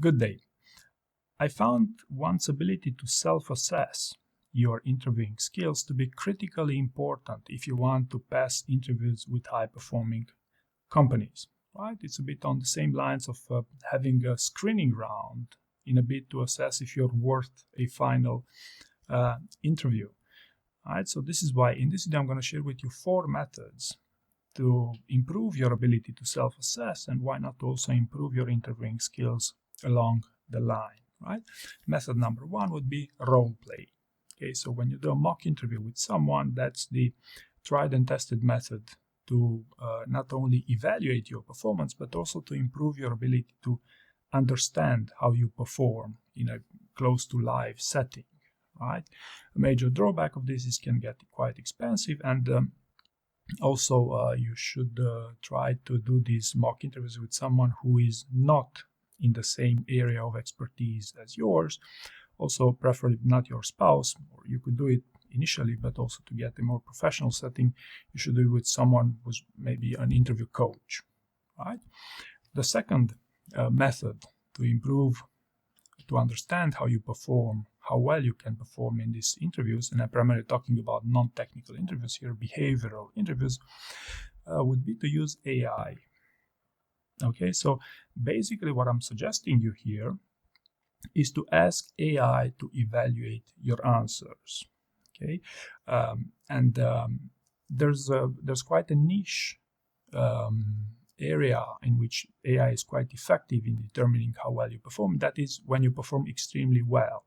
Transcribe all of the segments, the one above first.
Good day. I found one's ability to self-assess your interviewing skills to be critically important if you want to pass interviews with high-performing companies, right? It's a bit on the same lines of having a screening round in a bit to assess if you're worth a final interview, right? So this is why in this video I'm going to share with you 4 methods to improve your ability to self-assess, and why not also improve your interviewing skills along the line, right? Method number 1 would be role play. Okay, so when you do a mock interview with someone, that's the tried and tested method to not only evaluate your performance, but also to improve your ability to understand how you perform in a close to live setting, right? A major drawback of this is it can get quite expensive, and also you should try to do these mock interviews with someone who is not in the same area of expertise as yours. Also, preferably not your spouse, or you could do it initially, but also to get a more professional setting, you should do it with someone who's maybe an interview coach, right? The second method to improve, to understand how you perform, how well you can perform in these interviews, and I'm primarily talking about non-technical interviews here, behavioral interviews, would be to use AI. Okay, so basically what I'm suggesting you here is to ask AI to evaluate your answers. Okay, there's quite a niche area in which AI is quite effective in determining how well you perform. That is when you perform extremely well.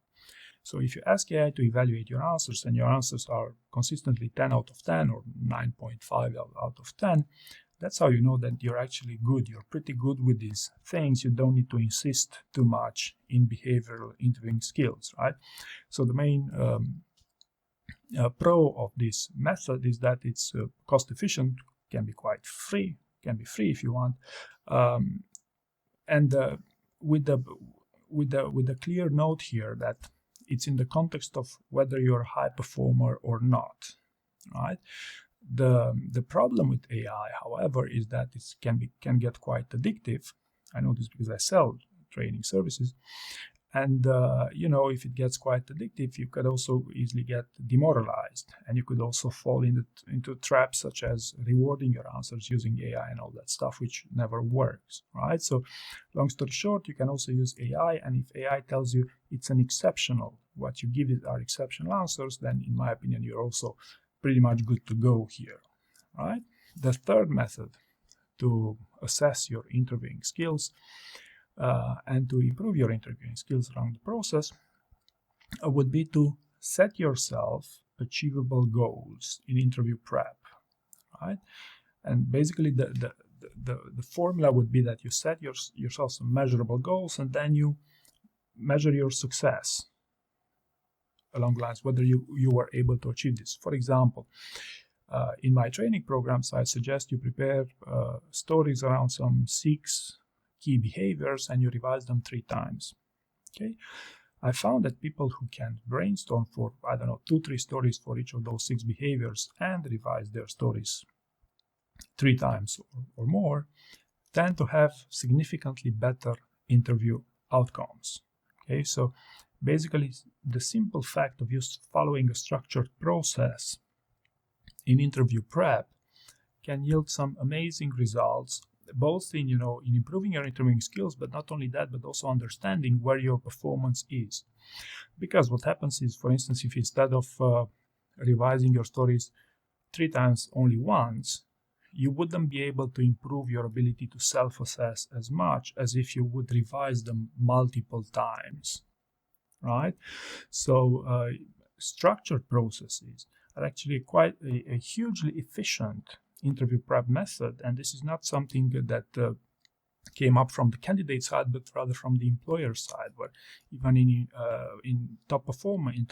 So if you ask AI to evaluate your answers and your answers are consistently 10 out of 10 or 9.5 out of 10, that's how you know that you're actually good. You're pretty good with these things. You don't need to insist too much in behavioral interviewing skills, right? So the main pro of this method is that it's cost efficient, can be quite free, can be free if you want, and with the clear note here that it's in the context of whether you're a high performer or not, right? The problem with AI, however, is that it can get quite addictive. I know this because I sell training services, and if it gets quite addictive, you could also easily get demoralized, and you could also fall into traps such as rewarding your answers using AI and all that stuff, which never works, right? So, long story short, you can also use AI, and if AI tells you it's an exceptional, what you give it are exceptional answers, then in my opinion, you're also pretty much good to go here, right? The third method to assess your interviewing skills and to improve your interviewing skills around the process would be to set yourself achievable goals in interview prep, right? And basically the formula would be that you set yourself some measurable goals, and then you measure your success along the lines whether you were able to achieve this. For example, in my training programs, I suggest you prepare stories around some 6 key behaviors and you revise them 3 times. Okay, I found that people who can brainstorm for 2-3 stories for each of those 6 behaviors and revise their stories 3 times or more tend to have significantly better interview outcomes. Okay, so basically the simple fact of just following a structured process in interview prep can yield some amazing results, both in improving your interviewing skills, but not only that, but also understanding where your performance is. Because what happens is, for instance, if instead of revising your stories 3 times only once, you wouldn't be able to improve your ability to self-assess as much as if you would revise them multiple times, right? So structured processes are actually quite a hugely efficient interview prep method, and this is not something that came up from the candidate side, but rather from the employer side, where even in top performing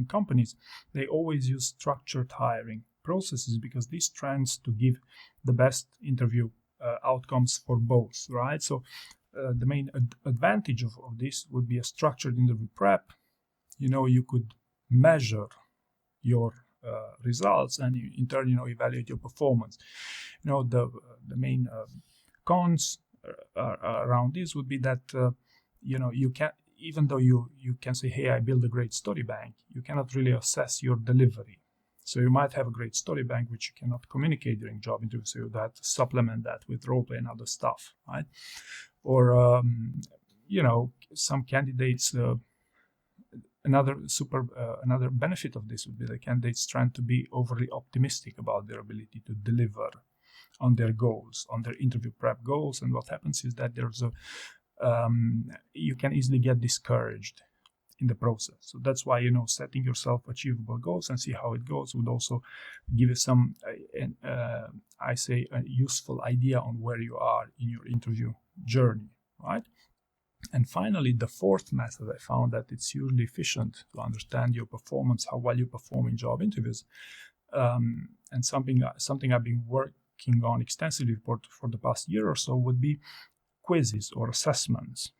companies, they always use structured hiring processes because this trends to give the best interview outcomes for both, right? So the main advantage of this would be a structured interview prep. You could measure your results and in turn, evaluate your performance. The main cons around this would be that you can, even though you can say, hey, I build a great story bank, you cannot really assess your delivery. So you might have a great story bank which you cannot communicate during job interviews, so you have to supplement that with role play and other stuff, right? Or some candidates, another benefit of this would be the candidates trying to be overly optimistic about their ability to deliver on their goals, on their interview prep goals. And what happens is that you can easily get discouraged in the process. So that's why, setting yourself achievable goals and see how it goes would also give you some, a useful idea on where you are in your interview journey, right? And finally, the fourth method, I found that it's hugely efficient to understand your performance, how well you perform in job interviews, and something I've been working on extensively for the past year or so would be quizzes or assessments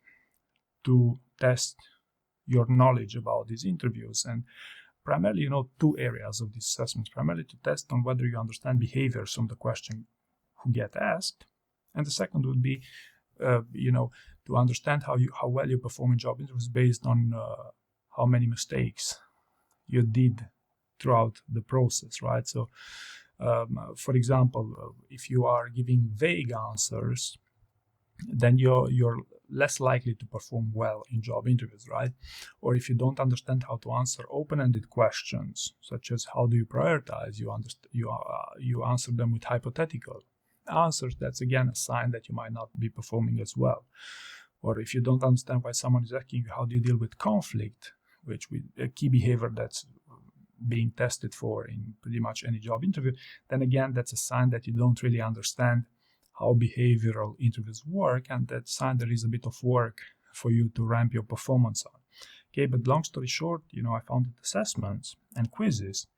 to test your knowledge about these interviews. And primarily, two areas of these assessments, primarily to test on whether you understand behaviors from the question who get asked. And the second would be, to understand how well you perform in job interviews based on how many mistakes you did throughout the process, right? So, for example, if you are giving vague answers, then you're less likely to perform well in job interviews, right? Or if you don't understand how to answer open-ended questions, such as how do you prioritize, you answer them with hypothetical answers, that's again a sign that you might not be performing as well. Or if you don't understand why someone is asking you how do you deal with conflict, which with a key behavior that's being tested for in pretty much any job interview, then again that's a sign that you don't really understand how behavioral interviews work, and that sign there is a bit of work for you to ramp your performance on. Okay, but long story short, I found that assessments and quizzes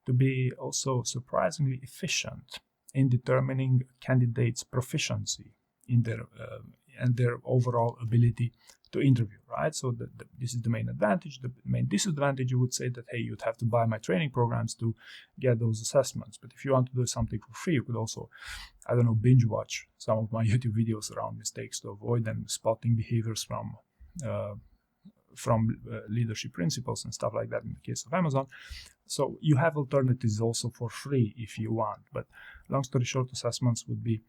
to be also surprisingly efficient in determining candidates' proficiency in their overall ability to interview, right? So this is the main advantage. The main disadvantage, you would say that, hey, you'd have to buy my training programs to get those assessments. But if you want to do something for free, you could also, binge watch some of my YouTube videos around mistakes to avoid and spotting behaviors from leadership principles and stuff like that in the case of Amazon. So you have alternatives also for free if you want. But long story short, assessments would be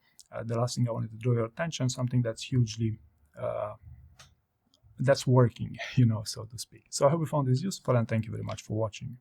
the last thing I wanted to draw your attention, something that's hugely that's working, so to speak. So I hope you found this useful, and thank you very much for watching.